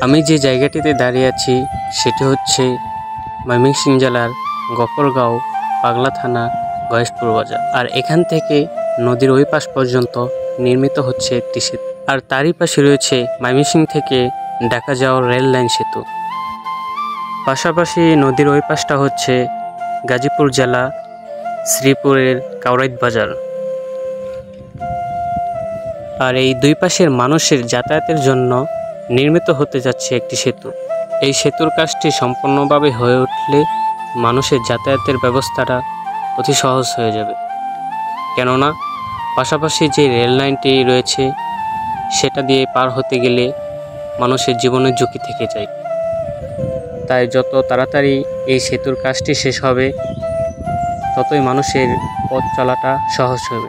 আমি যে জায়গাটিতে দাঁড়িয়ে আছি সেটি হচ্ছে ময়মনসিংহ জেলার গফরগাঁও পাগলা থানা গয়েশপুর বাজার। আর এখান থেকে নদীর ওই পাশ পর্যন্ত নির্মিত হচ্ছে একটি সেতু, আর তারই পাশে রয়েছে ময়মনসিংহ থেকে ঢাকা যাওয়ার রেল লাইন সেতু। পাশাপাশি নদীর ওই পাশটা হচ্ছে গাজীপুর জেলা শ্রীপুরের কাউরাইত বাজার। আর এই দুই পাশের মানুষের যাতায়াতের জন্য নির্মিত হতে যাচ্ছে একটি সেতু। এই সেতুর কাজটি সম্পূর্ণভাবে হয়ে উঠলে মানুষের যাতায়াতের ব্যবস্থাটা অতি সহজ হয়ে যাবে, কেননা পাশাপাশি যে রেল লাইনটি রয়েছে সেটা দিয়ে পার হতে গেলে মানুষের জীবনের ঝুঁকি থেকে যায়। তাই যত তাড়াতাড়ি এই সেতুর কাজটি শেষ হবে ততই মানুষের পথ চলাটা সহজ হবে।